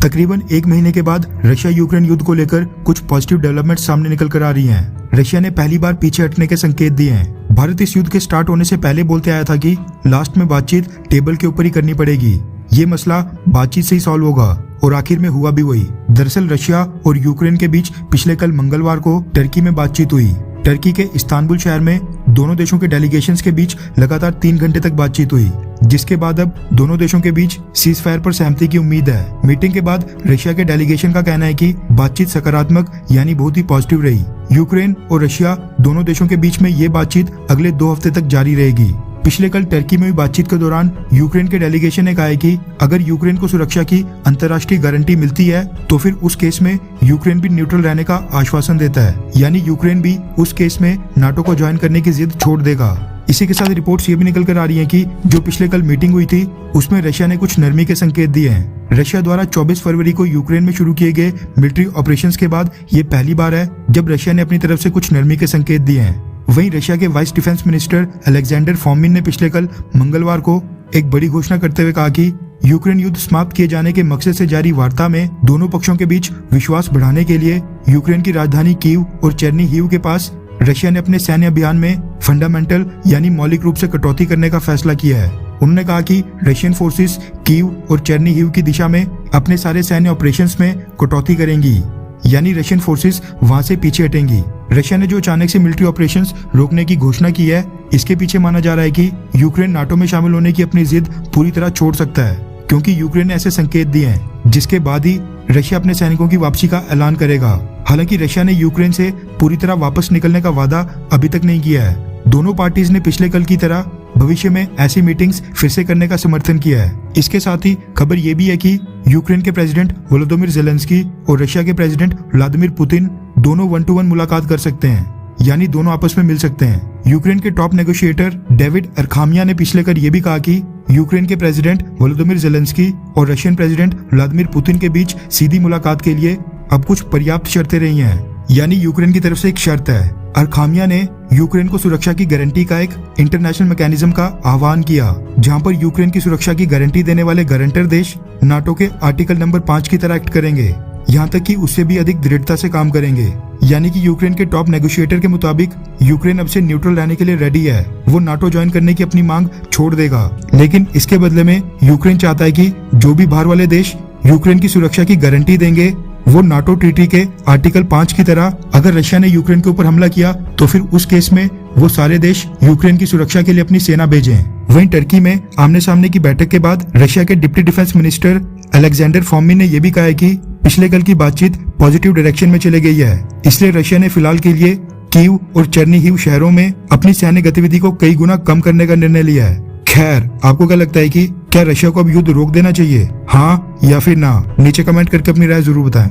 तकरीबन 1 महीने के बाद रशिया यूक्रेन युद्ध को लेकर कुछ पॉजिटिव डेवलपमेंट सामने निकल कर आ रही हैं। रशिया ने पहली बार पीछे हटने के संकेत दिए हैं। भारत इस युद्ध के स्टार्ट होने से पहले बोलते आया था कि लास्ट में बातचीत टेबल के ऊपर ही करनी पड़ेगी, ये मसला बातचीत से ही सॉल्व होगा, और आखिर में हुआ भी वही। दरअसल रशिया और यूक्रेन के बीच पिछले कल मंगलवार को टर्की में बातचीत हुई। टर्की के इस्तांबुल शहर में दोनों देशों के डेलीगेशंस के बीच लगातार 3 घंटे तक बातचीत हुई, जिसके बाद अब दोनों देशों के बीच सीज फायर पर सहमति की उम्मीद है। मीटिंग के बाद रशिया के डेलीगेशन का कहना है कि बातचीत सकारात्मक यानी बहुत ही पॉजिटिव रही। यूक्रेन और रशिया दोनों देशों के बीच में ये बातचीत अगले 2 हफ्ते तक जारी रहेगी। पिछले कल टर्की में हुई बातचीत के दौरान यूक्रेन के डेलीगेशन ने कहा है कि अगर यूक्रेन को सुरक्षा की अंतर्राष्ट्रीय गारंटी मिलती है तो फिर उस केस में यूक्रेन भी न्यूट्रल रहने का आश्वासन देता है, यानी यूक्रेन भी उस केस में नाटो को ज्वाइन करने की जिद छोड़ देगा। इसी के साथ रिपोर्ट्स ये भी निकल कर आ रही हैं कि जो पिछले कल मीटिंग हुई थी उसमें रशिया ने कुछ नरमी के संकेत दिए हैं। रशिया द्वारा 24 फरवरी को यूक्रेन में शुरू किए गए मिलिट्री ऑपरेशंस के बाद ये पहली बार है जब रशिया ने अपनी तरफ से कुछ नरमी के संकेत दिए हैं। वहीं रशिया के vice defence minister Alexander Fomin ने पिछले कल मंगलवार को एक बड़ी घोषणा करते हुए कहा कि यूक्रेन युद्ध समाप्त किए जाने के मकसद से जारी वार्ता में दोनों पक्षों के बीच विश्वास बढ़ाने के लिए यूक्रेन की राजधानी कीव और चेर्निहिव के पास रशिया ने अपने सैन्य अभियान में फंडामेंटल यानी मौलिक रूप से कटौती करने का फैसला किया है। उन्होंने कहा कि रशियन फोर्सेस कीव और चेर्निहिव की दिशा में अपने सारे सैन्य ऑपरेशंस में कटौती करेंगी, यानी रशियन फोर्सेस वहां से पीछे हटेंगी। रशिया ने जो अचानक से मिलिट्री ऑपरेशंस रोकने की घोषणा की है, इसके पीछे माना जा रहा है कि यूक्रेन नाटो में शामिल होने की अपनी जिद पूरी तरह छोड़ सकता है, क्योंकि यूक्रेन ने ऐसे संकेत दिए हैं जिसके बाद ही रशिया अपने सैनिकों की वापसी का ऐलान करेगा। हालांकि रशिया ने यूक्रेन से पूरी तरह वापस निकलने का वादा अभी तक नहीं किया है। दोनों पार्टीज ने पिछले कल की तरह भविष्य में ऐसी मीटिंग्स फिर से करने का समर्थन किया है। इसके साथ ही खबर ये भी है कि यूक्रेन के प्रेसिडेंट वोलोदिमीर ज़ेलेंस्की और रशिया के प्रेसिडेंट व्लादिमीर पुतिन दोनों 1-to-1 मुलाकात कर सकते हैं, यानी दोनों आपस में मिल सकते हैं। यूक्रेन के टॉप नेगोशिएटर डेविड अरखामिया ने पिछले कल ये भी कहा कि यूक्रेन के प्रेसिडेंट वोलोदिमीर ज़ेलेंस्की और रशियन प्रेसिडेंट व्लादिमीर पुतिन के बीच सीधी मुलाकात के लिए अब कुछ पर्याप्त शर्तें रही हैं, यानी यूक्रेन की तरफ से एक शर्त है। अरखामिया ने यूक्रेन को सुरक्षा की गारंटी का एक इंटरनेशनल मैकेनिज्म का आह्वान किया, जहां पर यूक्रेन की सुरक्षा की गारंटी देने वाले गारंटर देश नाटो के आर्टिकल नंबर 5 की तरह एक्ट करेंगे, यहाँ तक कि उससे भी अधिक दृढ़ता से काम करेंगे। यानी कि यूक्रेन के टॉप नेगोशिएटर के मुताबिक यूक्रेन अब से न्यूट्रल रहने के लिए रेडी है। वो नाटो ज्वाइन करने की अपनी मांग छोड़ देगा, लेकिन इसके बदले में यूक्रेन चाहता है कि जो भी बाहर वाले देश यूक्रेन की सुरक्षा की गारंटी देंगे वो नाटो ट्रीटी के आर्टिकल 5 की तरह अगर रशिया ने यूक्रेन के ऊपर हमला किया तो फिर उस केस में वो सारे देश यूक्रेन की सुरक्षा के लिए अपनी सेना भेजें। वहीं टर्की में आमने सामने की बैठक के बाद रशिया के deputy defence minister Alexander Fomin ने यह भी कहा है कि पिछले कल की बातचीत पॉजिटिव डायरेक्शन में चली गई है, इसलिए रशिया ने फिलहाल के लिए कीव और चेर्निहिव शहरों में अपनी सैन्य गतिविधि को कई गुना कम करने का निर्णय लिया है। खैर, आपको क्या लगता है कि क्या रशिया को अब युद्ध रोक देना चाहिए, हाँ या फिर ना? नीचे कमेंट करके अपनी राय जरूर बताएं।